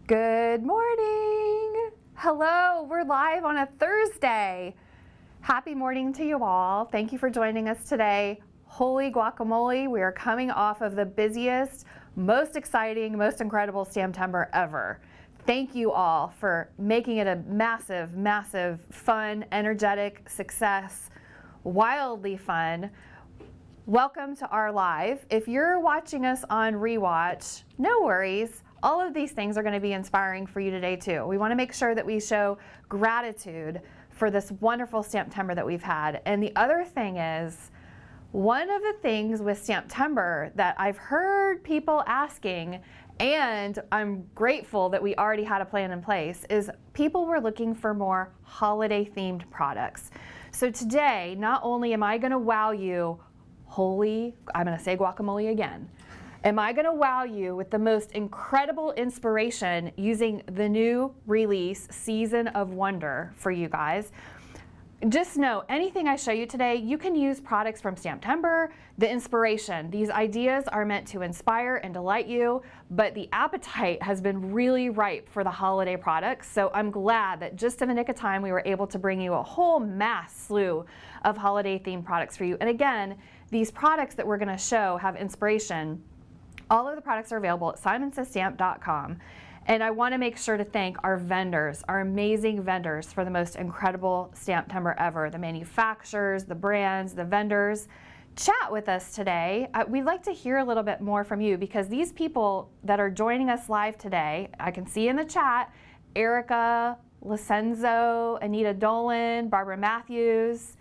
Good morning. Hello, we're live on a Thursday. Happy morning to you all. Thank you for joining us today. Holy guacamole, we are coming off of the busiest, most exciting, most incredible Stamptember ever. Thank you all for making it a massive, massive, fun, energetic success, wildly fun. Welcome to our live. If you're watching us on rewatch, no worries. All of these things are going to be inspiring for you today too. We want to make sure that we show gratitude for this wonderful Stamptember that we've had. And the other thing is, one of the things with Stamptember that I've heard people asking, and I'm grateful that we already had a plan in place, is people were looking for more holiday themed products. So today, not only am I going to wow you, I'm going to say guacamole again. Am I going to wow you with the most incredible inspiration using the new release Season of Wonder for you guys? Just know, anything I show you today, you can use products from Stamptember. The inspiration, these ideas are meant to inspire and delight you, but the appetite has been really ripe for the holiday products. So I'm glad that just in the nick of time, we were able to bring you a whole mass slew of holiday themed products for you. And again, these products that we're going to show have inspiration. All of the products are available at simonsaysstamp.com. And I want to make sure to thank our vendors, our amazing vendors, for the most incredible Stamptember ever. The manufacturers, the brands, the vendors. Chat with us today. We'd like to hear a little bit more from you, because these people that are joining us live today, I can see in the chat, Erica, Licenzo, Anita Dolan, Barbara Matthews.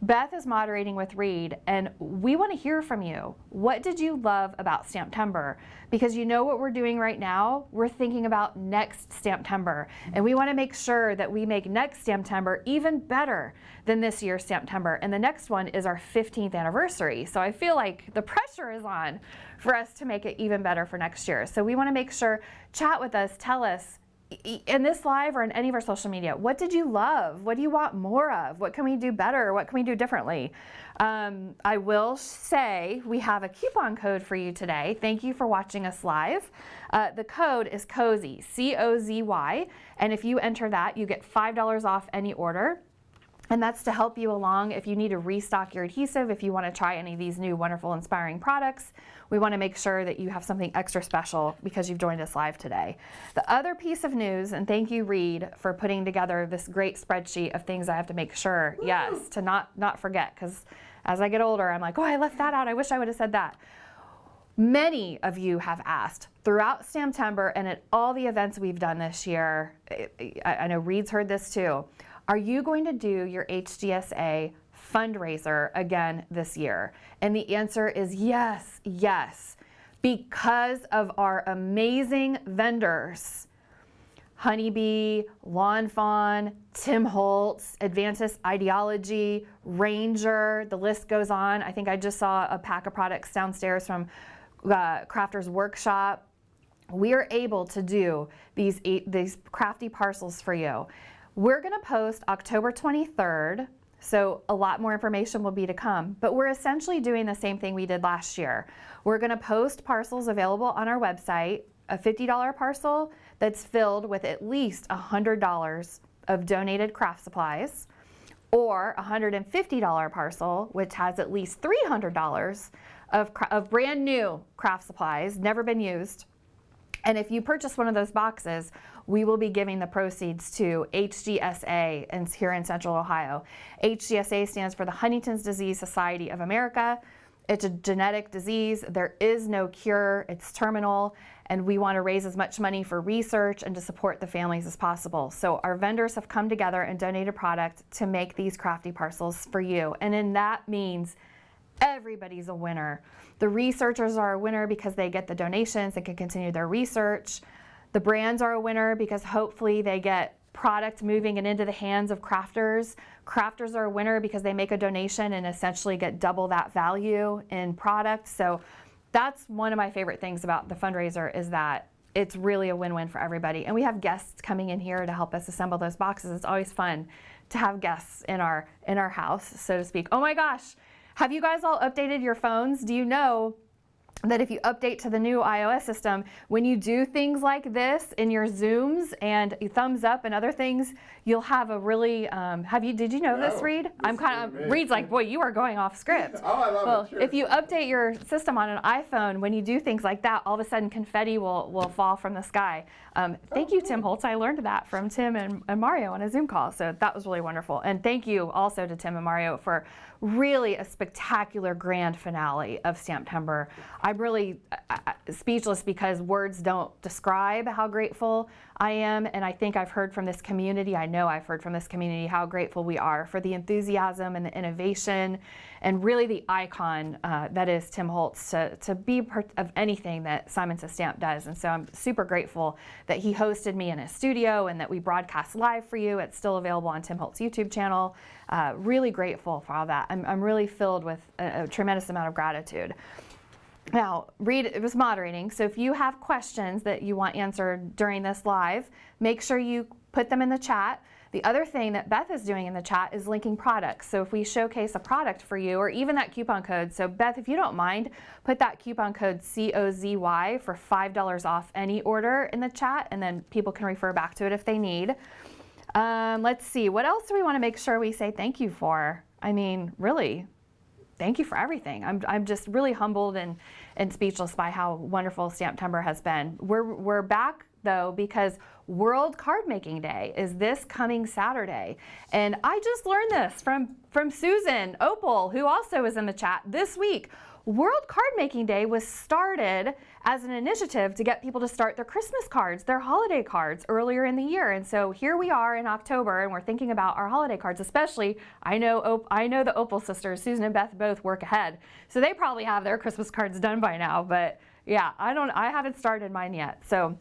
Beth is moderating with Reed, and we want to hear from you. What did you love about Stamptember? Because you know what we're doing right now? We're thinking about next Stamptember, and we want to make sure that we make next Stamptember even better than this year's Stamptember. And the next one is our 15th anniversary. So I feel like the pressure is on for us to make it even better for next year. So we want to make sure, chat with us, tell us, in this live or in any of our social media, what did you love? What do you want more of? What can we do better? What can we do differently? I will say we have a coupon code for you today. Thank you for watching us live. The code is COZY, C-O-Z-Y, and if you enter that, you get $5 off any order. And that's to help you along if you need to restock your adhesive, if you want to try any of these new wonderful, inspiring products. We want to make sure that you have something extra special because you've joined us live today. The other piece of news, and thank you, Reed, for putting together this great spreadsheet of things I have to make sure, yes, to not forget, because as I get older, I'm like, oh, I left that out. I wish I would have said that. Many of you have asked throughout Stamptember and at all the events we've done this year, I know Reed's heard this too, are you going to do your HDSA fundraiser again this year? And the answer is yes, yes, because of our amazing vendors. Honeybee, Lawn Fawn, Tim Holtz, Advantis Ideology, Ranger, the list goes on. I think I just saw a pack of products downstairs from Crafters Workshop. We are able to do these crafty parcels for you. We're going to post October 23rd, so a lot more information will be to come, but we're essentially doing the same thing we did last year. We're going to post parcels available on our website, a $50 parcel that's filled with at least $100 of donated craft supplies, or a $150 parcel which has at least $300 of brand new craft supplies, never been used. And if you purchase one of those boxes, we will be giving the proceeds to HDSA here in Central Ohio. HDSA stands for the Huntington's Disease Society of America. It's a genetic disease. There is no cure. It's terminal. And we want to raise as much money for research and to support the families as possible. So our vendors have come together and donated product to make these crafty parcels for you. And then that means everybody's a winner. The researchers are a winner because they get the donations and can continue their research. The brands are a winner because hopefully they get product moving and into the hands of crafters. Crafters are a winner because they make a donation and essentially get double that value in product. So that's one of my favorite things about the fundraiser, is that it's really a win-win for everybody. And we have guests coming in here to help us assemble those boxes. It's always fun to have guests in our house, so to speak. Oh my gosh, have you guys all updated your phones? Do you know that if you update to the new iOS system, when you do things like this in your Zooms and thumbs up and other things, you'll have a really, did you know this, Reed? I'm kind of, Reed's like, boy, you are going off script. Oh, I love it. Sure. If you update your system on an iPhone, when you do things like that, all of a sudden confetti will fall from the sky. Thank you, Tim Holtz. I learned that from Tim and Mario on a Zoom call, so that was really wonderful. And thank you also to Tim and Mario for really a spectacular grand finale of Stamptember. I'm really speechless because words don't describe how grateful I am, and I think I've heard from this community, I know I've heard from this community how grateful we are for the enthusiasm and the innovation and really the icon that is Tim Holtz to be part of anything that Simon Says Stamp does. And so I'm super grateful that he hosted me in his studio and that we broadcast live for you. It's still available on Tim Holtz YouTube channel. Really grateful for all that. I'm really filled with a tremendous amount of gratitude. Now, Reed was moderating, so if you have questions that you want answered during this live, make sure you put them in the chat. The other thing that Beth is doing in the chat is linking products. So if we showcase a product for you, or even that coupon code, so Beth, if you don't mind, put that coupon code COZY for $5 off any order in the chat, and then people can refer back to it if they need. Let's see, what else do we want to make sure we say thank you for? I mean, really, thank you for everything. I'm just really humbled and speechless by how wonderful Stamptember has been. We're back though because World Card Making Day is this coming Saturday. And I just learned this from Susan Opal, who also is in the chat this week. World Card Making Day was started as an initiative to get people to start their Christmas cards, their holiday cards earlier in the year. And so here we are in October and we're thinking about our holiday cards, especially I know the Opal sisters, Susan and Beth, both work ahead. So they probably have their Christmas cards done by now, but yeah, I haven't started mine yet. So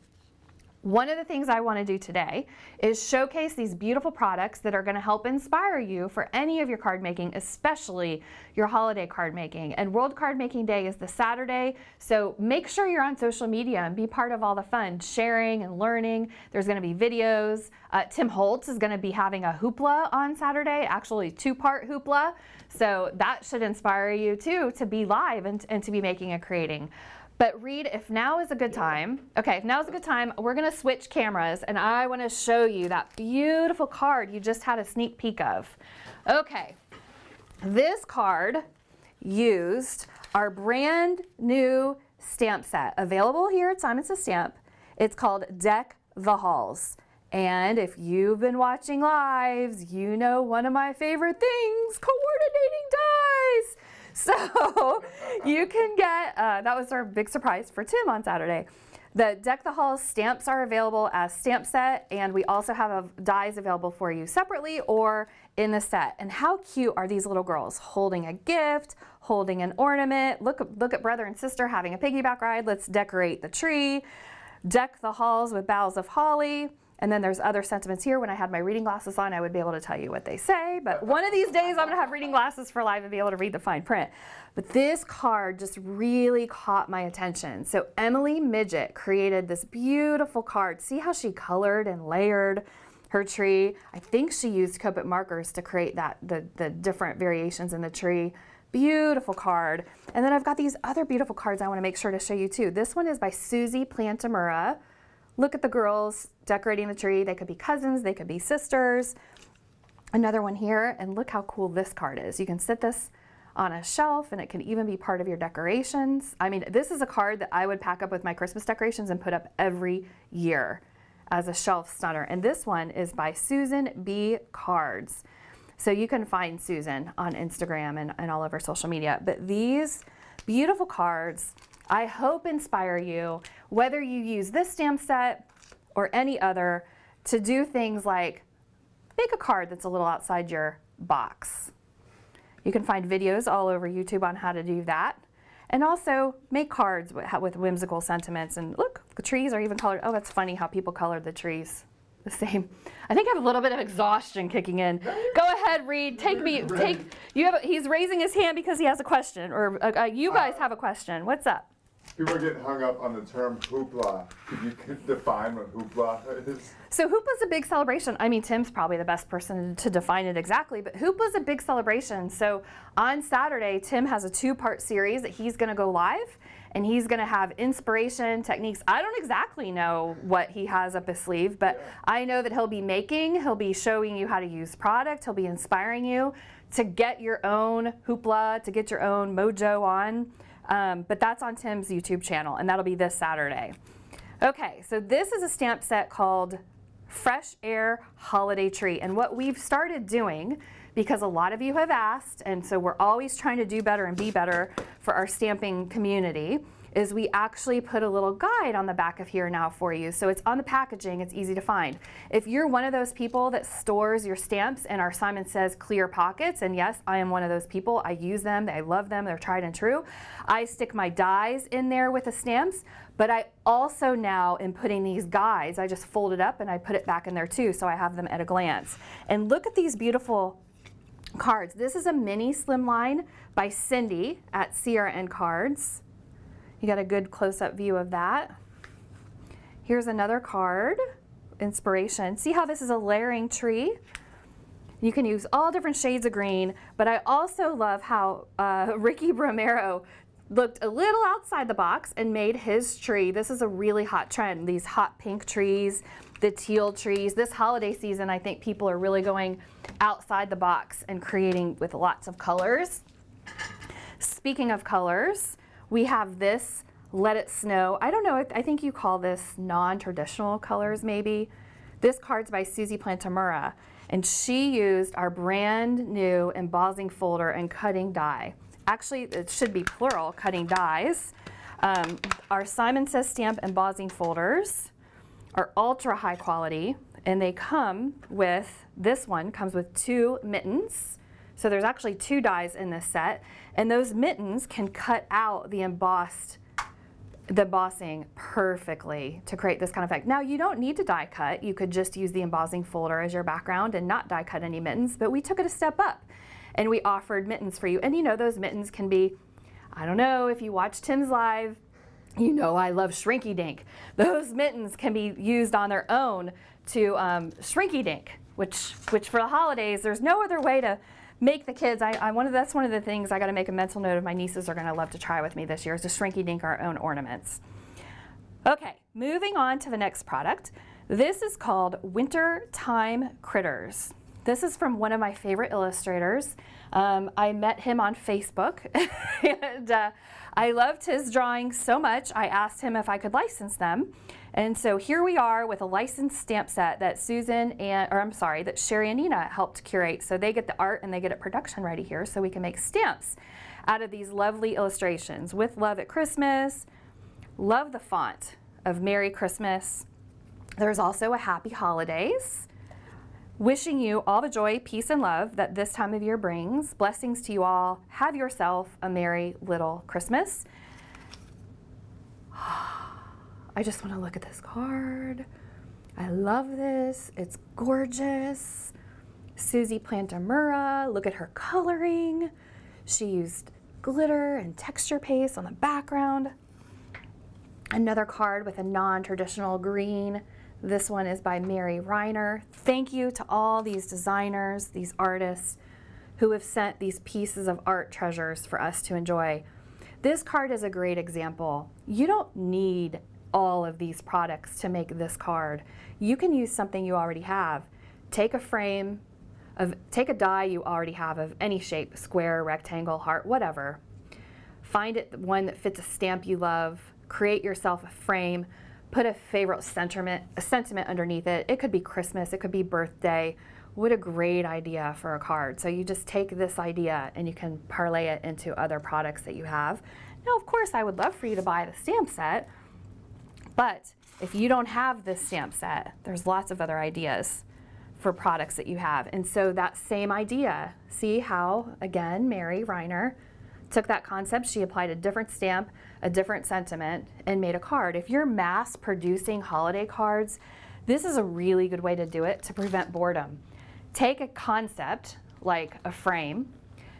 one of the things I want to do today is showcase these beautiful products that are going to help inspire you for any of your card making, especially your holiday card making. And World Card Making Day is the Saturday, so make sure you're on social media and be part of all the fun, sharing and learning. There's going to be videos. Tim Holtz is going to be having a hoopla on Saturday, actually 2-part hoopla. So that should inspire you too to be live and to be making and creating. But Reed, if now is a good time, okay, if now is a good time, we're gonna switch cameras and I wanna show you that beautiful card you just had a sneak peek of. Okay, this card used our brand new stamp set, available here at Simon Says Stamp. It's called Deck the Halls. And if you've been watching lives, you know one of my favorite things, coordinating dies. So you can get, that was our big surprise for Tim on Saturday. The Deck the Halls stamps are available as stamp set, and we also have dies available for you separately or in the set. And how cute are these little girls holding a gift, holding an ornament. Look at brother and sister having a piggyback ride. Let's decorate the tree. Deck the halls with boughs of holly. And then there's other sentiments here. When I had my reading glasses on, I would be able to tell you what they say. But one of these days, I'm going to have reading glasses for live and be able to read the fine print. But this card just really caught my attention. So Emily Midget created this beautiful card. See how she colored and layered her tree? I think she used Copic markers to create the different variations in the tree. Beautiful card. And then I've got these other beautiful cards I want to make sure to show you too. This one is by Susie Plantamura. Look at the girls decorating the tree. They could be cousins, they could be sisters. Another one here, and look how cool this card is. You can sit this on a shelf and it can even be part of your decorations. I mean, this is a card that I would pack up with my Christmas decorations and put up every year as a shelf stunner. And this one is by Susan B. Cards. So you can find Susan on Instagram and all over social media. But these beautiful cards, I hope inspire you, whether you use this stamp set or any other, to do things like make a card that's a little outside your box. You can find videos all over YouTube on how to do that. And also make cards with whimsical sentiments. And look, the trees are even colored. Oh, that's funny how people colored the trees the same. I think I have a little bit of exhaustion kicking in. Go ahead, Reed. He's raising his hand because he has a question, or you guys have a question. What's up? People are getting hung up on the term hoopla. Could you define what hoopla is? So hoopla is a big celebration. I mean, Tim's probably the best person to define it exactly, but hoopla is a big celebration. So on Saturday, Tim has a 2-part series that he's going to go live, and he's gonna have inspiration, techniques. I don't exactly know what he has up his sleeve, but I know that he'll be showing you how to use product, he'll be inspiring you to get your own hoopla, to get your own mojo on. But that's on Tim's YouTube channel, and that'll be this Saturday. Okay, so this is a stamp set called Fresh Air Holiday Tree, and what we've started doing, because a lot of you have asked, and so we're always trying to do better and be better for our stamping community, is we actually put a little guide on the back of here now for you. So it's on the packaging, it's easy to find. If you're one of those people that stores your stamps in our Simon Says clear pockets, and yes, I am one of those people, I use them, I love them, they're tried and true. I stick my dies in there with the stamps, but I also now am putting these guides, I just fold it up and I put it back in there too, so I have them at a glance. And look at these beautiful cards. This is a mini slimline by Cindy at CRN Cards. You got a good close-up view of that. Here's another card, inspiration. See how this is a layering tree? You can use all different shades of green, but I also love how Ricky Bromero looked a little outside the box and made his tree. This is a really hot trend, these hot pink trees, the teal trees. This holiday season, I think people are really going outside the box and creating with lots of colors. Speaking of colors, we have this Let It Snow. I don't know, I think you call this non-traditional colors maybe. This card's by Susie Plantamura, and she used our brand new embossing folder and cutting die. Actually, it should be plural, cutting dies. Our Simon Says stamp embossing folders are ultra high quality, and they come with, this one comes with 2 mittens. So there's actually 2 dies in this set, and those mittens can cut out the embossing perfectly to create this kind of effect. Now you don't need to die cut, you could just use the embossing folder as your background and not die cut any mittens, but we took it a step up and we offered mittens for you. And you know, those mittens can be, I don't know, if you watch Tim's live, you know I love shrinky dink. Those mittens can be used on their own to shrinky dink, which for the holidays, there's no other way to make the kids, that's one of the things I got to make a mental note of my nieces are going to love to try with me this year, is to shrinky dink our own ornaments. Okay, moving on to the next product. This is called Winter Time Critters. This is from one of my favorite illustrators. I met him on Facebook and I loved his drawings so much I asked him if I could license them. And so here we are with a licensed stamp set that that Sherry and Nina helped curate. So they get the art and they get it production ready here so we can make stamps out of these lovely illustrations. With Love at Christmas, love the font of Merry Christmas. There's also a Happy Holidays. Wishing you all the joy, peace, and love that this time of year brings. Blessings to you all. Have yourself a merry little Christmas. I just want to look at this card. I love this. It's gorgeous. Susie Plantamura, look at her coloring. She used glitter and texture paste on the background. Another card with a non-traditional green. This one is by Mary Reiner. Thank you to all these designers, these artists who have sent these pieces of art treasures for us to enjoy. This card is a great example. You don't need all of these products to make this card. You can use something you already have. Take a die you already have of any shape, square, rectangle, heart, whatever. Find one that fits a stamp you love. Create yourself a frame. Put a favorite sentiment underneath it. It could be Christmas, it could be birthday. What a great idea for a card. So you just take this idea and you can parlay it into other products that you have. Now, of course, I would love for you to buy the stamp set, but if you don't have this stamp set, there's lots of other ideas for products that you have. And so that same idea, see how, again, Mary Reiner took that concept, she applied a different stamp, a different sentiment, and made a card. If you're mass producing holiday cards, this is a really good way to do it to prevent boredom. Take a concept like a frame,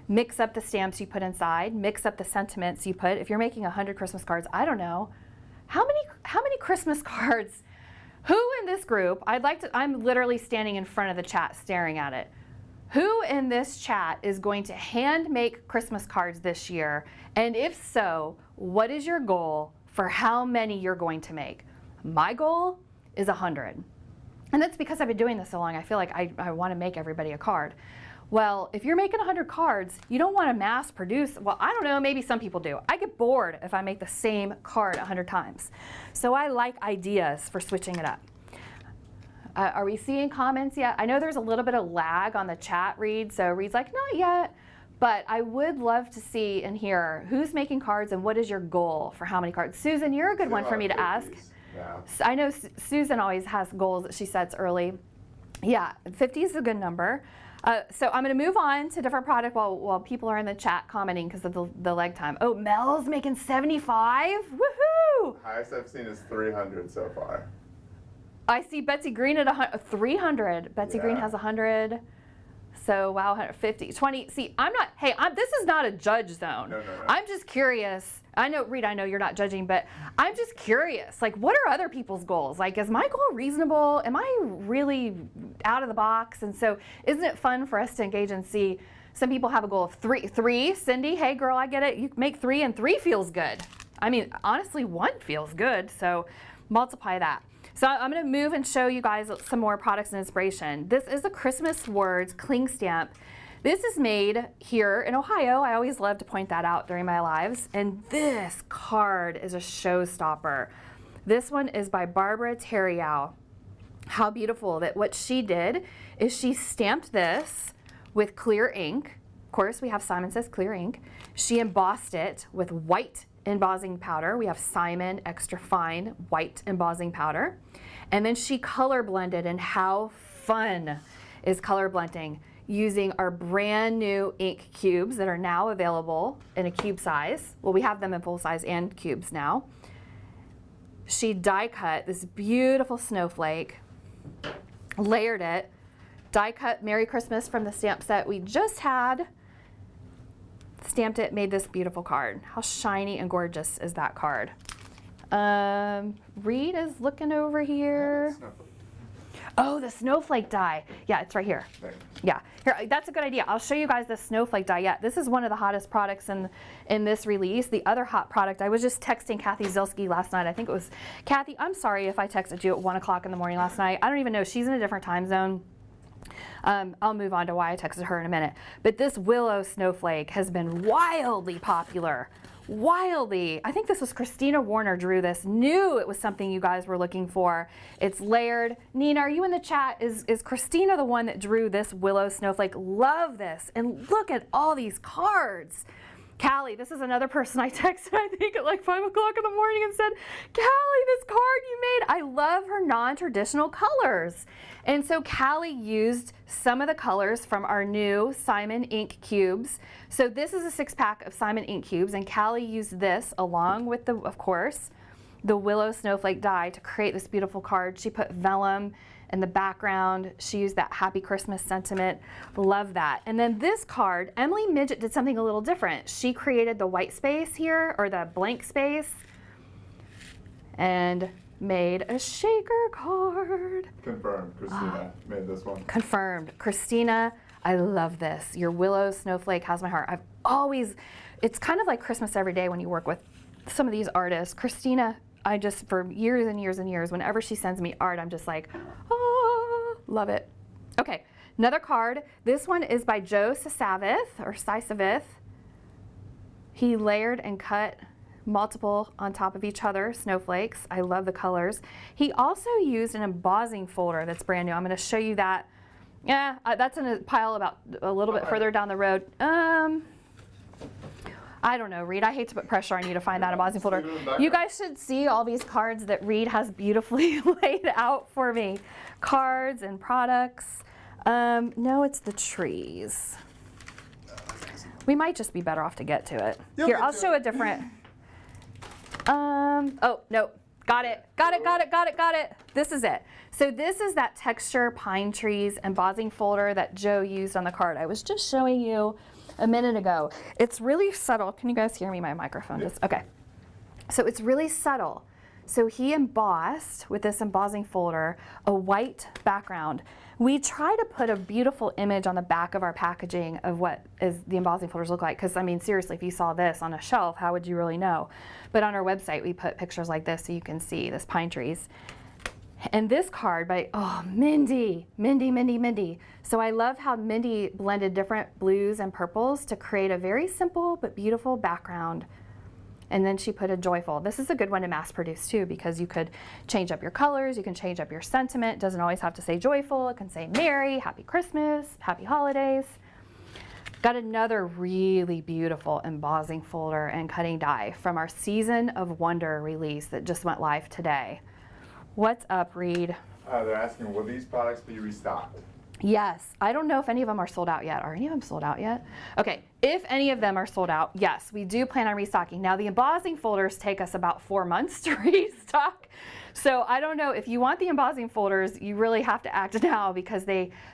mix up the stamps you put inside, mix up the sentiments you put. If you're making 100 Christmas cards, I don't know, how many Christmas cards, who in this group, I'm literally standing in front of the chat staring at it. Who in this chat is going to hand make Christmas cards this year? And if so, what is your goal for how many you're going to make? My goal is 100. And that's because I've been doing this so long, I feel like I want to make everybody a card. Well, if you're making 100 cards, you don't want to mass produce. Well, I don't know, maybe some people do. I get bored if I make the same card 100 times. So I like ideas for switching it up. Are we seeing comments yet? I know there's a little bit of lag on the chat, Reed, so Reed's like, not yet. But I would love to see and hear who's making cards and what is your goal for how many cards. Susan, you're a good one for me to ask. Yeah. I know Susan always has goals that she sets early. Yeah, 50 is a good number. So I'm going to move on to different product while people are in the chat commenting because of the leg time. Oh, Mel's making 75? Woohoo! Highest I've seen is 300 so far. I see Betsy Green at 300. Betsy Green has 100. So wow, 150, 20. See, this is not a judge zone. No. I'm just curious. I know, Reed, I know you're not judging, but I'm just curious. Like, what are other people's goals? Like, is my goal reasonable? Am I really out of the box? And so isn't it fun for us to engage and see some people have a goal of three. Cindy, hey girl, I get it. You make 3 and 3 feels good. I mean, honestly, 1 feels good. So multiply that. So I'm going to move and show you guys some more products and inspiration. This is a Christmas Words cling stamp. This is made here in Ohio. I always love to point that out during my lives. And this card is a showstopper. This one is by Barbara Terriau. How beautiful that what she did is she stamped this with clear ink. Of course, we have Simon Says clear ink. She embossed it with white embossing powder. We have Simon extra fine white embossing powder. And then she color blended, and how fun is color blending using our brand new ink cubes that are now available in a cube size. Well, we have them in full size and cubes now. She die cut this beautiful snowflake, layered it, die cut Merry Christmas from the stamp set we just had, stamped it, made this beautiful card. How shiny and gorgeous is that card? Reed is looking over here. Oh, the snowflake die. Yeah, it's right here. Yeah, here, that's a good idea. I'll show you guys the snowflake die. Yeah, this is one of the hottest products in this release. The other hot product, I was just texting Kathy Zilski last night. I think it was, Kathy, I'm sorry if I texted you at 1 o'clock in the morning last night. I don't even know, she's in a different time zone. I'll move on to why I texted her in a minute. But this willow snowflake has been wildly popular. Wildly. I think this was Christina Warner drew this. Knew it was something you guys were looking for. It's layered. Nina, are you in the chat? Is Christina the one that drew this willow snowflake? Love this. And look at all these cards. Callie, this is another person I texted, I think, at like 5 o'clock in the morning and said, Callie, this card you made, I love her non-traditional colors. And so Callie used some of the colors from our new Simon ink cubes. So this is a 6-pack of Simon ink cubes, and Callie used this along with, of course, the willow snowflake die to create this beautiful card. She put vellum in the background. She used that happy Christmas sentiment. Love that. And then this card, Emily Midget did something a little different. She created the white space here, or the blank space, and made a shaker card. Confirmed, Christina made this one. Confirmed. Christina, I love this. Your willow snowflake has my heart. It's kind of like Christmas every day when you work with some of these artists. Christina, I just, for years and years and years, whenever she sends me art, I'm just like, oh, love it. Okay, another card. This one is by Joe Sisavith. He layered and cut multiple on top of each other snowflakes. I love the colors. He also used an embossing folder that's brand new. I'm going to show you that. Yeah, that's in a pile about a little bit further down the road. I don't know, Reed. I hate to put pressure on you to find that embossing folder. You guys should see all these cards that Reed has beautifully laid out for me. Cards and products. No, it's the trees. We might just be better off to get to it. Here, I'll show a different. Oh, no. Got it. This is it. So this is that texture pine trees embossing folder that Joe used on the card. I was just showing you a minute ago. It's really subtle. Can you guys hear me? My microphone just, okay. So it's really subtle. So he embossed with this embossing folder a white background. We try to put a beautiful image on the back of our packaging of what is the embossing folders look like, because I mean seriously, if you saw this on a shelf, how would you really know? But on our website we put pictures like this so you can see this pine trees. And this card by, oh, Mindy. So I love how Mindy blended different blues and purples to create a very simple but beautiful background. And then she put a joyful. This is a good one to mass produce too, because you could change up your colors, you can change up your sentiment. It doesn't always have to say joyful. It can say Merry, Happy Christmas, Happy Holidays. Got another really beautiful embossing folder and cutting die from our Season of Wonder release that just went live today. What's up, Reed? They're asking, will these products be restocked? Yes. I don't know if any of them are sold out yet. Are any of them sold out yet? Okay. If any of them are sold out, yes, we do plan on restocking. Now, the embossing folders take us about 4 months to restock. So I don't know, if you want the embossing folders, you really have to act now, because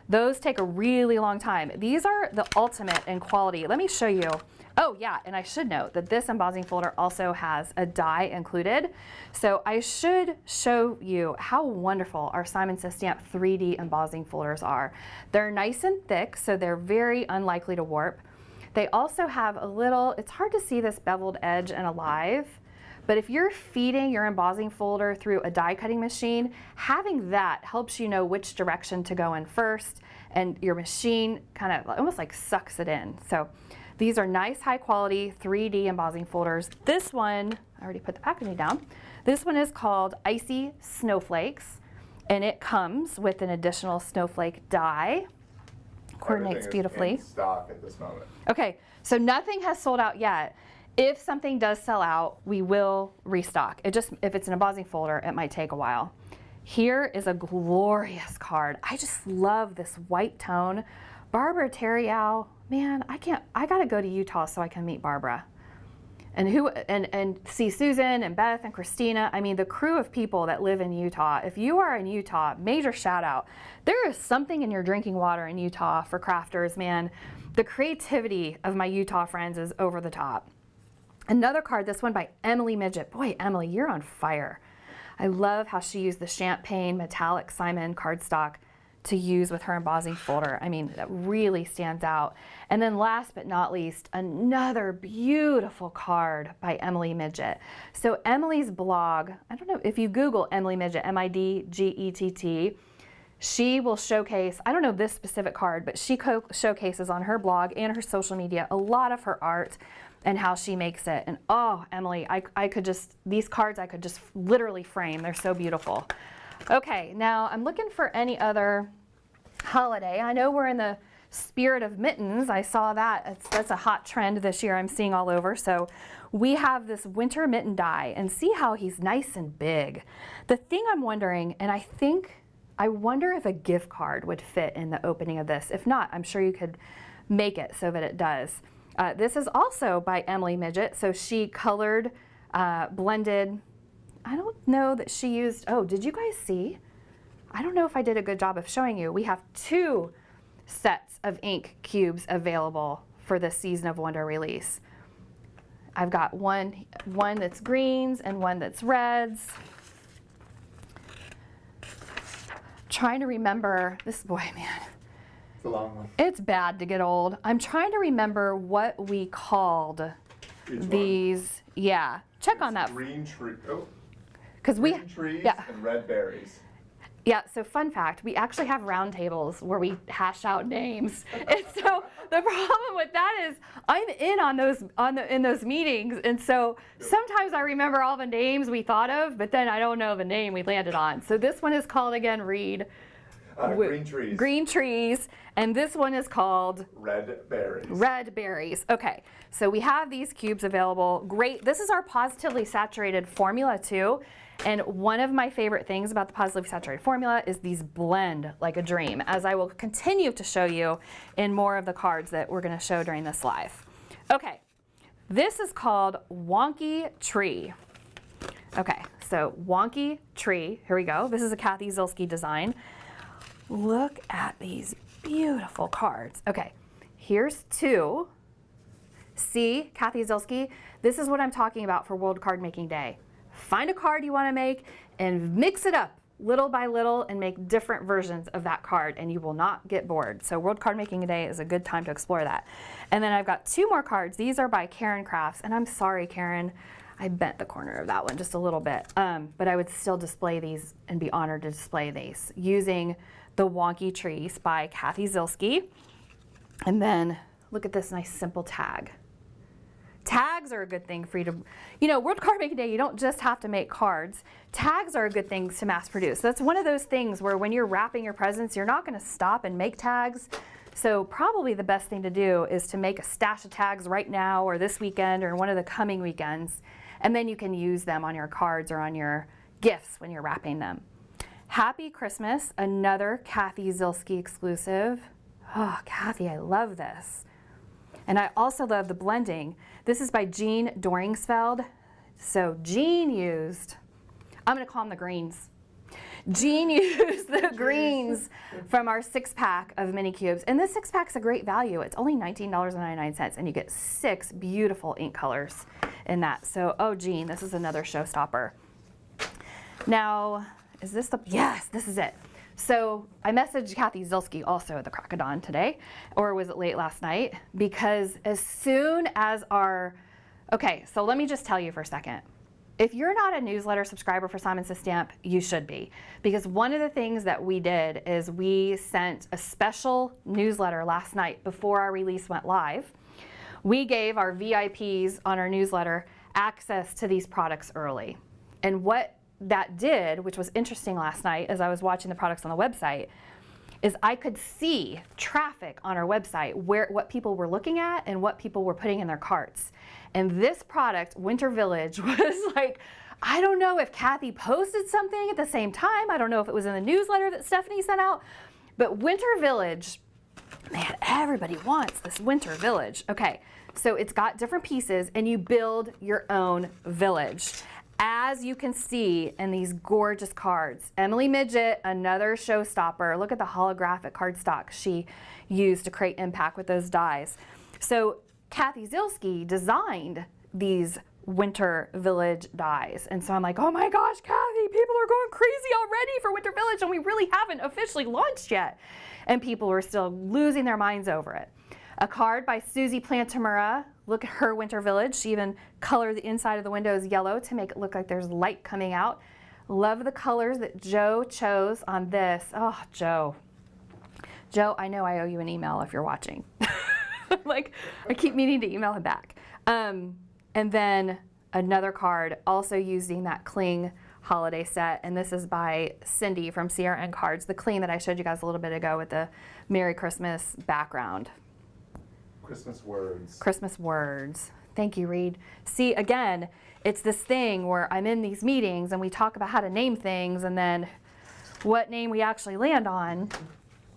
those take a really long time. These are the ultimate in quality. Let me show you. Oh yeah, and I should note that this embossing folder also has a die included. So I should show you how wonderful our Simon Says Stamp 3D embossing folders are. They're nice and thick, so they're very unlikely to warp. They also have a little, it's hard to see this beveled edge and alive, but if you're feeding your embossing folder through a die cutting machine, having that helps you know which direction to go in first, and your machine kind of almost like sucks it in. So these are nice, high quality 3D embossing folders. This one, I already put the packaging down. This one is called Icy Snowflakes, and it comes with an additional snowflake die. Coordinates beautifully. In stock at this moment. Okay, so nothing has sold out yet. If something does sell out, we will restock. If it's an embossing folder, it might take a while. Here is a glorious card. I just love this white tone. Barbara Terriau, man, I gotta go to Utah so I can meet Barbara. And see Susan and Beth and Christina. I mean, the crew of people that live in Utah. If you are in Utah, major shout out. There is something in your drinking water in Utah for crafters, man. The creativity of my Utah friends is over the top. Another card, this one by Emily Midget. Boy, Emily, you're on fire. I love how she used the champagne metallic Simon cardstock to use with her embossing folder. I mean, that really stands out. And then last but not least, another beautiful card by Emily Midget. So Emily's blog, I don't know, if you Google Emily Midget, M-I-D-G-E-T-T, she will showcase, I don't know this specific card, but she showcases on her blog and her social media a lot of her art and how she makes it. And oh, Emily, these cards I could just literally frame. They're so beautiful. Okay, now I'm looking for any other holiday. I know we're in the spirit of mittens. I saw that. That's a hot trend this year I'm seeing all over. So we have this winter mitten die, and see how he's nice and big. The thing I'm wondering, and I wonder if a gift card would fit in the opening of this. If not, I'm sure you could make it so that it does. This is also by Emily Midget. So she colored, blended, I don't know that she used, oh, did you guys see? I don't know if I did a good job of showing you. We have 2 sets of ink cubes available for this Season of Wonder release. I've got one that's greens and one that's reds. Trying to remember, this boy, man. It's a long one. It's bad to get old. I'm trying to remember what we called these. Yeah, check on that. Green tree. Oh. Green trees yeah. and red berries. Yeah, so fun fact, we actually have round tables where we hash out names. And so the problem with that is I'm in those meetings, and so sometimes I remember all the names we thought of, but then I don't know the name we landed on. So this one is called, again, Reed. Green trees. Green trees, and this one is called red berries. Red berries. Okay, so we have these cubes available. Great. This is our positively saturated formula too. And one of my favorite things about the positively saturated formula is these blend like a dream, as I will continue to show you in more of the cards that we're going to show during this live. Okay, this is called Wonky Tree. Okay, so Wonky Tree, here we go. This is a Kathy Zilski design. Look at these beautiful cards. Okay, here's 2. See, Kathy Zilski, this is what I'm talking about for World Card Making Day. find a card you want to make and mix it up little by little and make different versions of that card, and you will not get bored. So World Card Making Day is a good time to explore that. And then I've got 2 more cards. These are by Karen Crafts, and I'm sorry, Karen, I bent the corner of that one just a little bit, but I would still display these and be honored to display these using the Wonky Trees by Kathy Zilski. And then look at this nice simple tag. Tags are a good thing for you to, World Card Making Day, you don't just have to make cards. Tags are a good thing to mass produce. That's one of those things where when you're wrapping your presents, you're not going to stop and make tags. So probably the best thing to do is to make a stash of tags right now or this weekend or one of the coming weekends, and then you can use them on your cards or on your gifts when you're wrapping them. Happy Christmas, another Kathy Zilski exclusive. Oh, Kathy, I love this. And I also love the blending. This is by Jean Doringsfeld. So Jean used, I'm going to call them the greens. Jean used the greens from our 6-pack of mini cubes. And this 6-pack's a great value. It's only $19.99, and you get 6 beautiful ink colors in that. So, oh, Jean, this is another showstopper. Now, is this the, yes, this is it. So I messaged Kathy Zilski also at the crack of dawn today, or was it late last night? Because as soon as okay, so let me just tell you for a second. If you're not a newsletter subscriber for Simon Says Stamp, you should be. Because one of the things that we did is we sent a special newsletter last night before our release went live. We gave our VIPs on our newsletter access to these products early. And what that did, which was interesting last night as I was watching the products on the website, is I could see traffic on our website, what people were looking at and what people were putting in their carts. And this product, Winter Village, was like, I don't know if Kathy posted something at the same time. I don't know if it was in the newsletter that Stephanie sent out, but Winter Village, man, everybody wants this Winter Village. Okay, so it's got different pieces and you build your own village. As you can see in these gorgeous cards, Emily Midget, another showstopper. Look at the holographic cardstock she used to create impact with those dies. So Kathy Zilski designed these Winter Village dies. And so I'm like, oh my gosh, Kathy, people are going crazy already for Winter Village, and we really haven't officially launched yet. And people were still losing their minds over it. A card by Susie Plantamura. Look at her Winter Village. She even colored the inside of the windows yellow to make it look like there's light coming out. Love the colors that Joe chose on this. Oh, Joe. Joe, I know I owe you an email if you're watching. Like, I keep meaning to email him back. And then another card also using that Cling holiday set, and this is by Cindy from CRN Cards, the Cling that I showed you guys a little bit ago with the Merry Christmas background. Christmas words. Christmas words. Thank you, Reed. See, again, it's this thing where I'm in these meetings and we talk about how to name things, and then what name we actually land on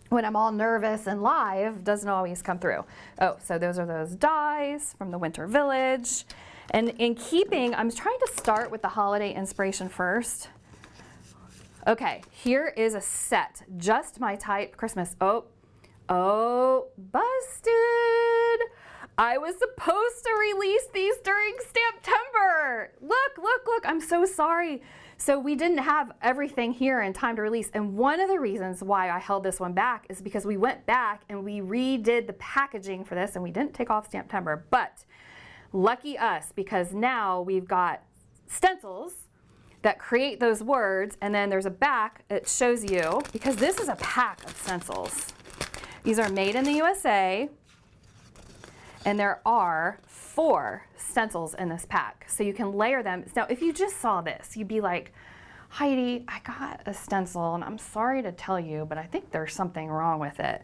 when I'm all nervous and live doesn't always come through. Oh, so those are those dies from the Winter Village. And in keeping, I'm trying to start with the holiday inspiration first. Okay, here is a set, just my type Christmas. Oh, busted. I was supposed to release these during Stamptember. Look, I'm so sorry. So we didn't have everything here in time to release. And one of the reasons why I held this one back is because we went back and we redid the packaging for this, and we didn't take off Stamptember. But lucky us, because now we've got stencils that create those words, and then there's a back that shows you, because this is a pack of stencils. These are made in the USA, and there are 4 stencils in this pack, so you can layer them. Now, if you just saw this, you'd be like, Heidi, I got a stencil, and I'm sorry to tell you, but I think there's something wrong with it.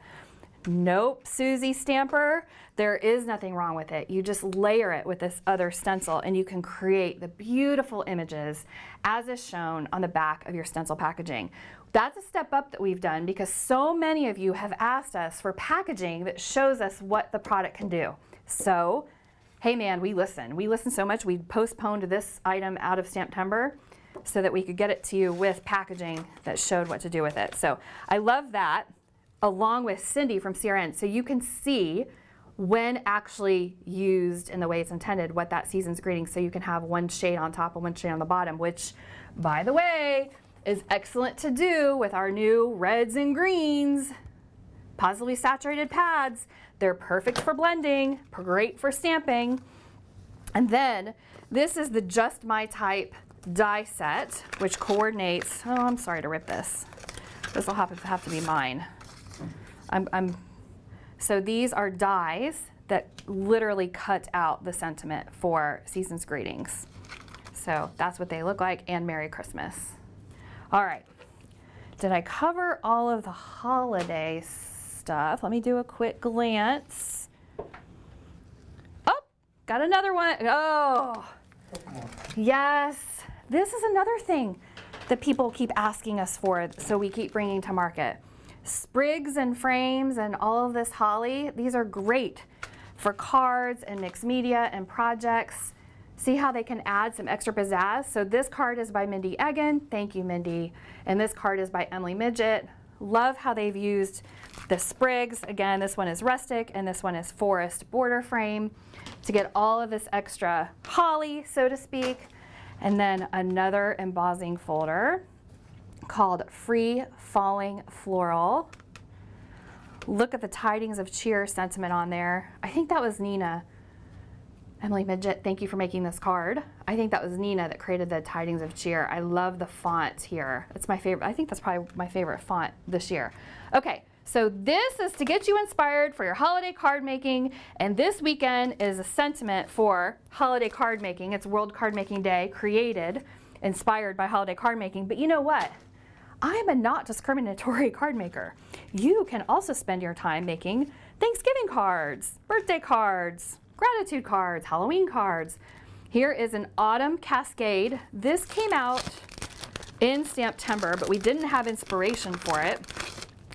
Nope, Susie Stamper, there is nothing wrong with it. You just layer it with this other stencil, and you can create the beautiful images as is shown on the back of your stencil packaging. That's a step up that we've done because so many of you have asked us for packaging that shows us what the product can do. So, hey man, we listen. We listen so much, we postponed this item out of Stamptember so that we could get it to you with packaging that showed what to do with it. So I love that, along with Cindy from CRN. So you can see when actually used in the way it's intended, what that season's greeting, so you can have one shade on top and one shade on the bottom, which, by the way, is excellent to do with our new reds and greens, positively saturated pads. They're perfect for blending, great for stamping. And then this is the Just My Type die set, which coordinates, oh, I'm sorry to rip this. This will have to be mine. So these are dies that literally cut out the sentiment for season's greetings. So that's what they look like, and Merry Christmas. All right, did I cover all of the holiday stuff? Let me do a quick glance. Oh, got another one. Oh, yes. This is another thing that people keep asking us for, so we keep bringing to market. Sprigs and frames and all of this holly, these are great for cards and mixed media and projects. See how they can add some extra pizzazz? So this card is by Mindy Egan. Thank you, Mindy. And this card is by Emily Midget. Love how they've used the sprigs. Again, this one is rustic and this one is forest border frame to get all of this extra holly, so to speak. And then another embossing folder called Free Falling Floral. Look at the tidings of cheer sentiment on there. I think that was Nina. Emily Midget, thank you for making this card. I think that was Nina that created the tidings of cheer. I love the font here. It's my favorite. I think that's probably my favorite font this year. Okay, so this is to get you inspired for your holiday card making, and this weekend is a sentiment for holiday card making. It's World Card Making Day, created, inspired by holiday card making. But you know what? I'm a not discriminatory card maker. You can also spend your time making Thanksgiving cards, birthday cards, gratitude cards, Halloween cards. Here is an autumn Cascade. This came out in Stamptember, but we didn't have inspiration for it.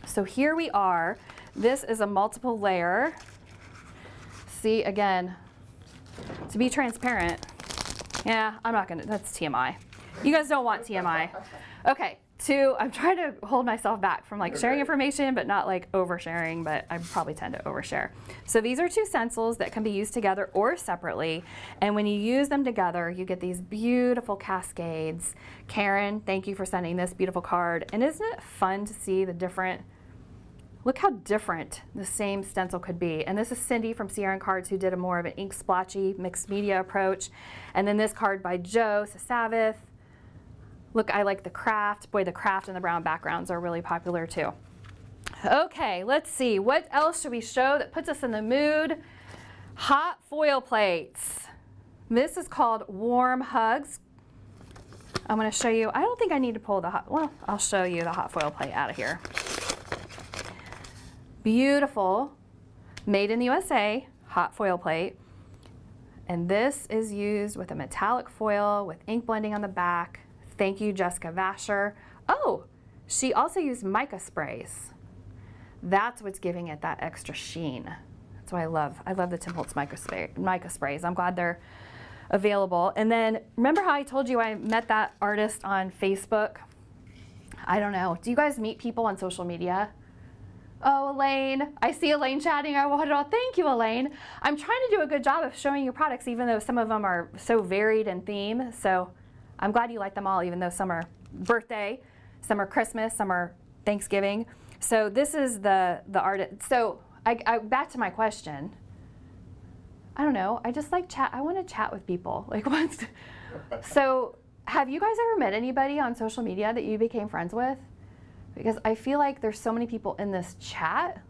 So here we are. This is a multiple layer. See, again, to be transparent, yeah, I'm not gonna, that's TMI. You guys don't want TMI. Okay. I'm trying to hold myself back from like sharing information, but not like oversharing, but I probably tend to overshare. So these are two stencils that can be used together or separately. And when you use them together, you get these beautiful cascades. Karen, thank you for sending this beautiful card. And isn't it fun to see the different, look how different the same stencil could be. And this is Cindy from Sierra Cards, who did a more of an ink splotchy mixed media approach. And then this card by Joe Sasavith. Look, I like the craft. Boy, the craft and the brown backgrounds are really popular too. Okay, let's see. What else should we show that puts us in the mood? Hot foil plates. This is called Warm Hugs. I'm going to show you. I don't think I need to pull the hot, well, I'll show you the hot foil plate out of here. Beautiful, made in the USA, hot foil plate. And this is used with a metallic foil with ink blending on the back. Thank you, Jessica Vasher. Oh, she also used mica sprays. That's what's giving it that extra sheen. That's what I love. I love the Tim Holtz mica sprays. I'm glad they're available. And then remember how I told you I met that artist on Facebook? I don't know. Do you guys meet people on social media? Oh, Elaine. I see Elaine chatting. I wanted to, thank you, Elaine. I'm trying to do a good job of showing you products, even though some of them are so varied in theme. So I'm glad you like them all, even though some are birthday, some are Christmas, some are Thanksgiving. So this is the artist. So I back to my question. I don't know. I just like chat. I want to chat with people. Like once. So have you guys ever met anybody on social media that you became friends with? Because I feel like there's so many people in this chat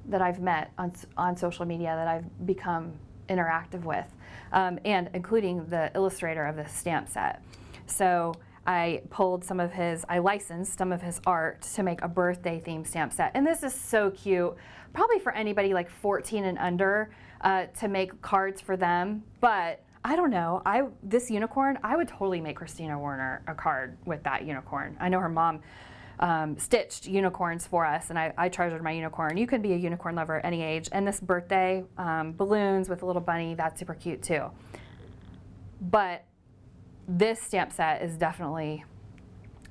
that I've met on social media that I've become interactive with, and including the illustrator of the stamp set. So I licensed some of his art to make a birthday themed stamp set. And this is so cute, probably for anybody like 14 and under to make cards for them. But I don't know, this unicorn, I would totally make Christina Warner a card with that unicorn. I know her mom stitched unicorns for us, and I treasured my unicorn. You can be a unicorn lover at any age. And this birthday balloons with a little bunny, that's super cute too. But this stamp set is definitely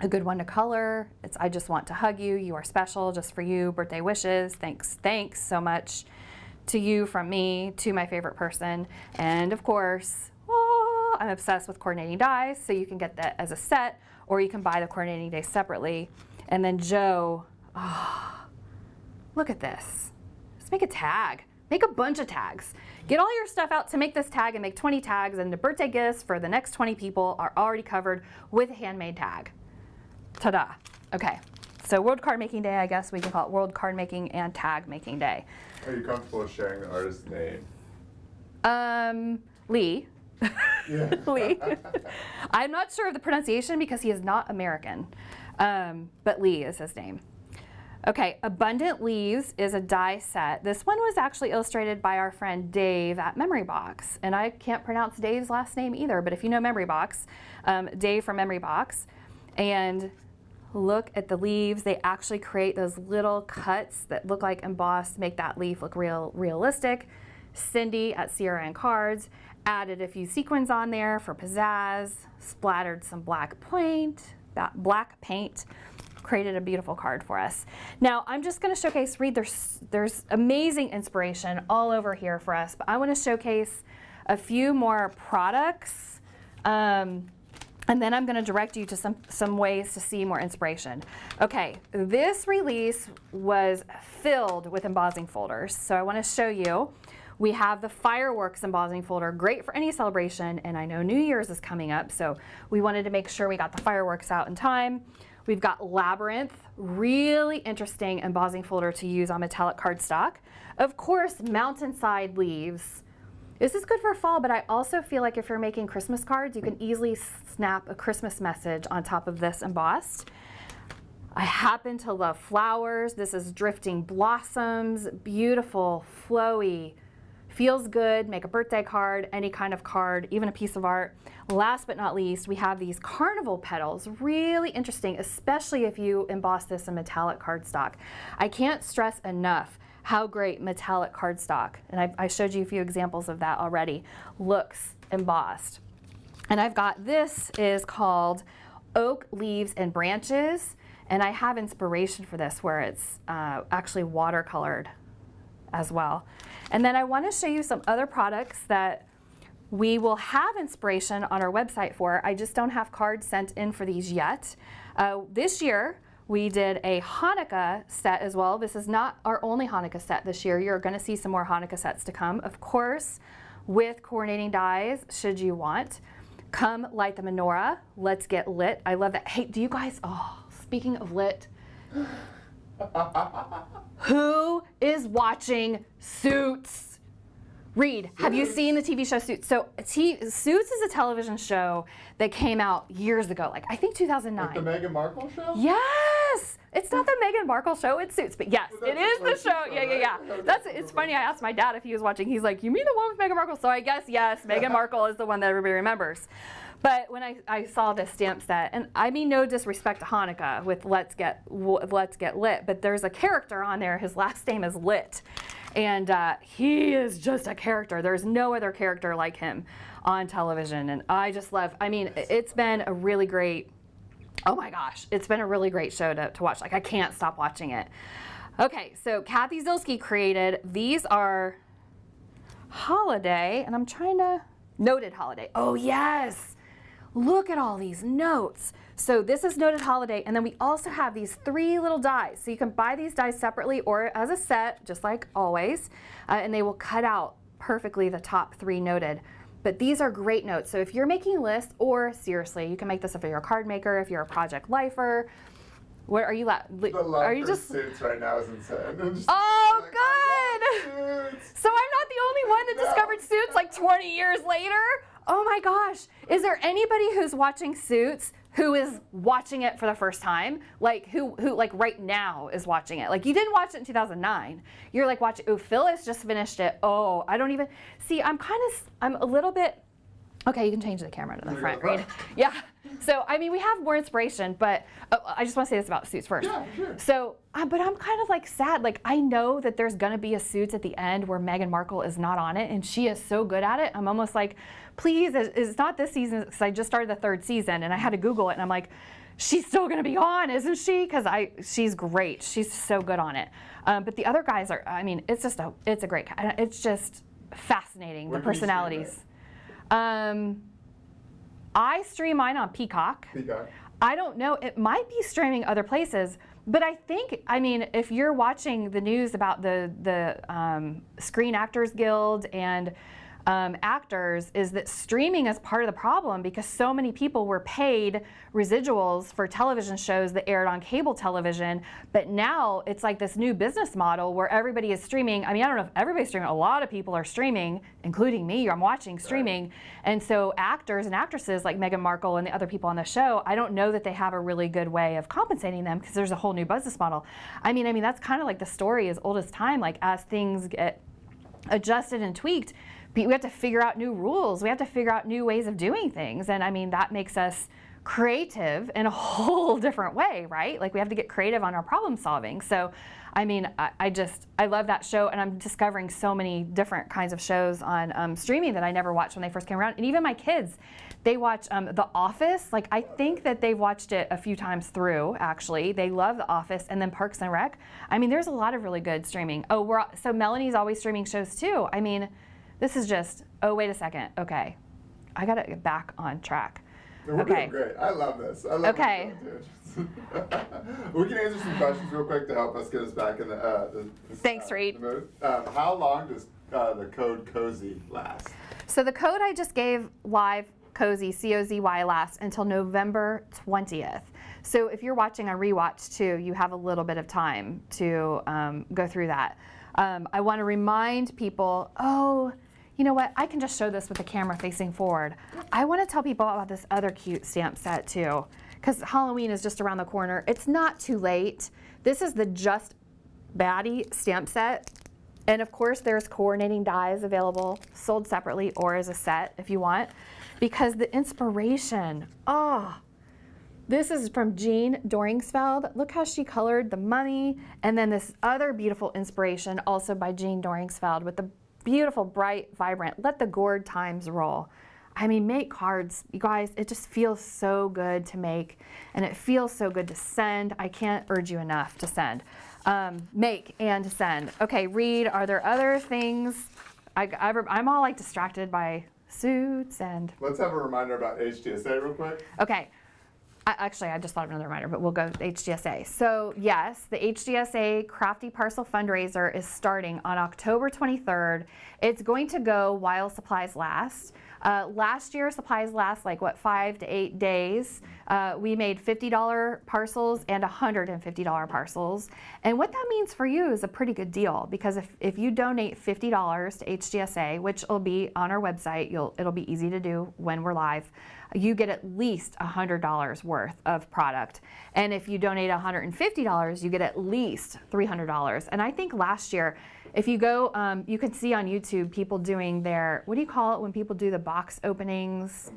a good one to color. It's I just want to hug you. You are special, just for you. Birthday wishes. Thanks so much to you from me to my favorite person. And of course, I'm obsessed with coordinating dies, so you can get that as a set, or you can buy the coordinating dies separately. And then Joe, look at this. Just make a tag. Make a bunch of tags. Get all your stuff out to make this tag and make 20 tags, and the birthday gifts for the next 20 people are already covered with a handmade tag. Ta-da. Okay, so World Card Making Day, I guess we can call it World Card Making and Tag Making Day. Are you comfortable sharing the artist's name? Lee. Yeah. Lee. I'm not sure of the pronunciation because he is not American, but Lee is his name. Okay, Abundant Leaves is a die set. This one was actually illustrated by our friend Dave at Memory Box, and I can't pronounce Dave's last name either, but if you know Memory Box, Dave from Memory Box, and look at the leaves. They actually create those little cuts that look like embossed, make that leaf look realistic. Cindy at Sierra and Cards added a few sequins on there for pizzazz, splattered some black paint, created a beautiful card for us. Now I'm just going to showcase, there's amazing inspiration all over here for us, but I want to showcase a few more products, and then I'm going to direct you to some ways to see more inspiration. Okay, this release was filled with embossing folders, so I want to show you. We have the fireworks embossing folder, great for any celebration, and I know New Year's is coming up, so we wanted to make sure we got the fireworks out in time. We've got Labyrinth, really interesting embossing folder to use on metallic cardstock. Of course, Mountainside Leaves. This is good for fall, but I also feel like if you're making Christmas cards, you can easily snap a Christmas message on top of this embossed. I happen to love flowers. This is Drifting Blossoms, beautiful, flowy, feels good, make a birthday card, any kind of card, even a piece of art. Last but not least, we have these carnival petals, really interesting, especially if you emboss this in metallic cardstock. I can't stress enough how great metallic cardstock, and I showed you a few examples of that already, looks embossed. And I've got, this is called Oak Leaves and Branches, and I have inspiration for this where it's actually watercolored as well. And then I want to show you some other products that we will have inspiration on our website for. I just don't have cards sent in for these yet. This year, we did a Hanukkah set as well. This is not our only Hanukkah set this year. You're going to see some more Hanukkah sets to come, of course, with coordinating dies, should you want. Come light the menorah. Let's get lit. I love that. Hey, do you guys, speaking of lit, who is watching Suits? Reed, have you seen the TV show Suits? So Suits is a television show that came out years ago, like I think 2009. Like the Meghan Markle show? Yes! It's not the Meghan Markle show, it's Suits, but yes, it is the show. Yeah. It's funny, I asked my dad if he was watching, he's like, you mean the one with Meghan Markle? So I guess, yes, Meghan Markle is the one that everybody remembers. But when I saw this stamp set, and I mean no disrespect to Hanukkah with Let's Get Lit, but there's a character on there, his last name is Lit. And he is just a character. There's no other character like him on television. And I just love, I mean, it's been a really great, oh my gosh, it's been a really great show to watch. Like, I can't stop watching it. Okay, so Kathy Zilski created, these are holiday, and I'm trying to, noted holiday. Oh yes, look at all these notes. So this is noted holiday, and then we also have these 3 little dies. So you can buy these dies separately or as a set, just like always, and they will cut out perfectly the top 3 noted. But these are great notes. So if you're making lists, or seriously, you can make this if you're a card maker, if you're a project lifer. What are you? The love are you for just? Suits right now is insane. Oh, like, good. So I'm not the only one that discovered Suits like 20 years later. Oh my gosh! Is there anybody who's watching Suits who is watching it for the first time? Like who like right now is watching it? Like you didn't watch it in 2009. You're like watching. Oh, Phyllis just finished it. Oh, I don't even see. I'm a little bit. Okay, you can change the camera to the front, Reed. Yeah. So, I mean, we have more inspiration, but I just want to say this about Suits first. Yeah, sure. So, but I'm kind of like sad. Like, I know that there's going to be a Suits at the end where Meghan Markle is not on it, and she is so good at it. I'm almost like, please, it's not this season, because I just started the 3rd season, and I had to Google it, and I'm like, she's still going to be on, isn't she? Because she's great. She's so good on it. But the other guys are, I mean, it's a great, it's just fascinating, the personalities. I stream mine on Peacock. I don't know, it might be streaming other places, but I think, I mean, if you're watching the news about the Screen Actors Guild and actors, is that streaming is part of the problem because so many people were paid residuals for television shows that aired on cable television, but now it's like this new business model where everybody is streaming. I mean, I don't know if everybody's streaming, a lot of people are streaming, including me. I'm watching streaming. And so actors and actresses like Meghan Markle and the other people on the show, I don't know that they have a really good way of compensating them because there's a whole new business model. I mean that's kind of like the story as old as time. Like as things get adjusted and tweaked, we have to figure out new rules. We have to figure out new ways of doing things. And I mean, that makes us creative in a whole different way, right? Like we have to get creative on our problem solving. So, I mean, I love that show, and I'm discovering so many different kinds of shows on streaming that I never watched when they first came around. And even my kids, they watch The Office. Like I think that they've watched it a few times through, actually. They love The Office, and then Parks and Rec. I mean, there's a lot of really good streaming. Oh, so Melanie's always streaming shows too. I mean, this is just, oh, wait a second. Okay. I got to get back on track. No, we're doing great. I love this. I love okay. We can answer some questions real quick to help us get us back in the Thanks, Reed. The mood. How long does the code COZY last? So the code I just gave live, COZY, C-O-Z-Y, lasts until November 20th. So if you're watching on Rewatch too, you have a little bit of time to go through that. I want to remind people, you know what, I can just show this with the camera facing forward. I want to tell people about this other cute stamp set too, because Halloween is just around the corner. It's not too late. This is the Just Baddie stamp set. And of course there's coordinating dies available, sold separately or as a set if you want, because the inspiration, this is from Jean Doringsfeld. Look how she colored the money. And then this other beautiful inspiration also by Jean Doringsfeld with the beautiful, bright, vibrant, let the gourd times roll. I mean, make cards, you guys, it just feels so good to make, and it feels so good to send. I can't urge you enough to send. Make and send. Okay, Reed, are there other things? I'm all like distracted by suits and... Let's have a reminder about HDSA real quick. Okay. Actually, I just thought of another reminder, but we'll go with HDSA. So yes, the HDSA Crafty Parcel Fundraiser is starting on October 23rd. It's going to go while supplies last. Last year, supplies last like, 5 to 8 days. We made $50 parcels and $150 parcels. And what that means for you is a pretty good deal, because if you donate $50 to HDSA, which will be on our website, it'll be easy to do when we're live, you get at least $100 worth of product. And if you donate $150, you get at least $300. And I think last year, if you go, you can see on YouTube people doing their, what do you call it when people do the box openings?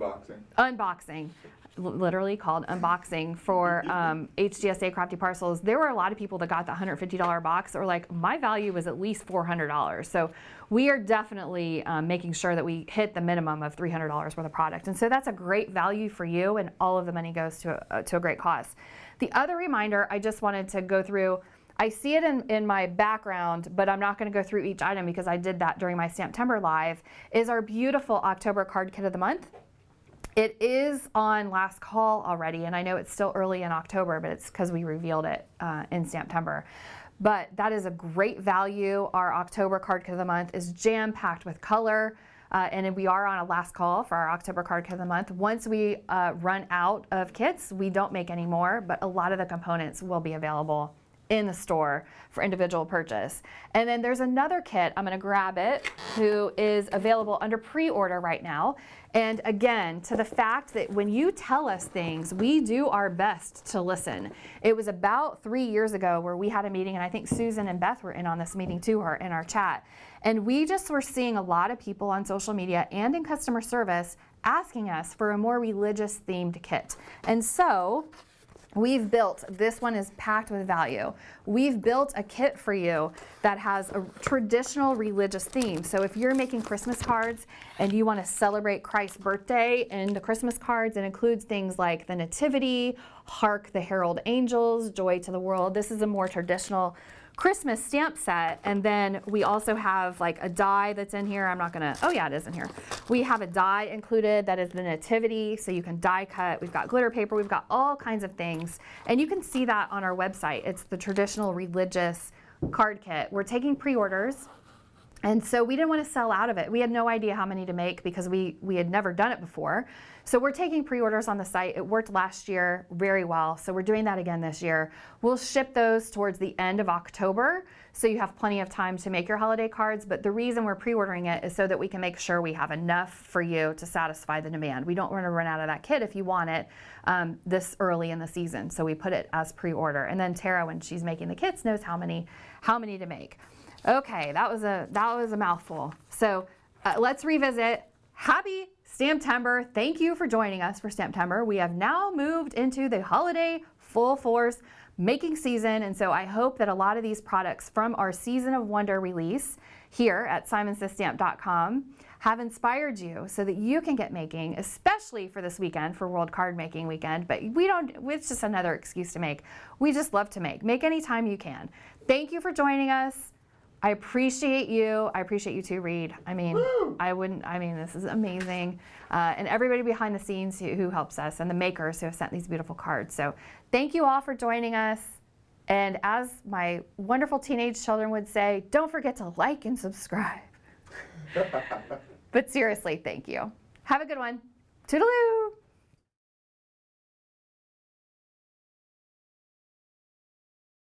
Unboxing. Literally called unboxing for HDSA Crafty Parcels. There were a lot of people that got the $150 box that were like, my value was at least $400. So we are definitely making sure that we hit the minimum of $300 worth of product. And so that's a great value for you, and all of the money goes to a great cause. The other reminder I just wanted to go through, I see it in my background, but I'm not going to go through each item because I did that during my Stamptember live, is our beautiful October card kit of the month. It is on last call already, and I know it's still early in October, but it's because we revealed it in Stamptember. But that is a great value. Our October card kit of the month is jam-packed with color, and we are on a last call for our October card kit of the month. Once we run out of kits, we don't make any more, but a lot of the components will be available in the store for individual purchase. And then there's another kit, I'm gonna grab it, who is available under pre-order right now. And again, to the fact that when you tell us things, we do our best to listen. It was about 3 years ago where we had a meeting, and I think Susan and Beth were in on this meeting too, or in our chat. And we just were seeing a lot of people on social media and in customer service asking us for a more religious themed kit. And so, We've built, this one is packed with value. We've built a kit for you that has a traditional religious theme. So if you're making Christmas cards and you want to celebrate Christ's birthday, and the Christmas cards, it includes things like the Nativity, Hark the Herald Angels, Joy to the World. This is a more traditional Christmas stamp set. And then we also have like a die that's in here. I'm not gonna, oh yeah, it is in here. We have a die included that is the Nativity, so you can die cut. We've got glitter paper, we've got all kinds of things. And you can see that on our website. It's the traditional religious card kit. We're taking pre-orders. And so we didn't want to sell out of it. We had no idea how many to make because we had never done it before. So we're taking pre-orders on the site. It worked last year very well. So we're doing that again this year. We'll ship those towards the end of October. So you have plenty of time to make your holiday cards. But the reason we're pre-ordering it is so that we can make sure we have enough for you to satisfy the demand. We don't want to run out of that kit if you want it this early in the season. So we put it as pre-order. And then Tara, when she's making the kits, knows how many to make. Okay, that was a mouthful. So let's revisit. Happy Stamptember. Thank you for joining us for Stamptember. We have now moved into the holiday full force making season. And so I hope that a lot of these products from our Season of Wonder release here at simonsthestamp.com have inspired you so that you can get making, especially for this weekend, for World Card Making Weekend. But it's just another excuse to make. We just love to make. Make anytime you can. Thank you for joining us. I appreciate you. I appreciate you too, Reed. I mean, this is amazing. And everybody behind the scenes who helps us, and the makers who have sent these beautiful cards. So thank you all for joining us. And as my wonderful teenage children would say, don't forget to like and subscribe. But seriously, thank you. Have a good one. Toodaloo.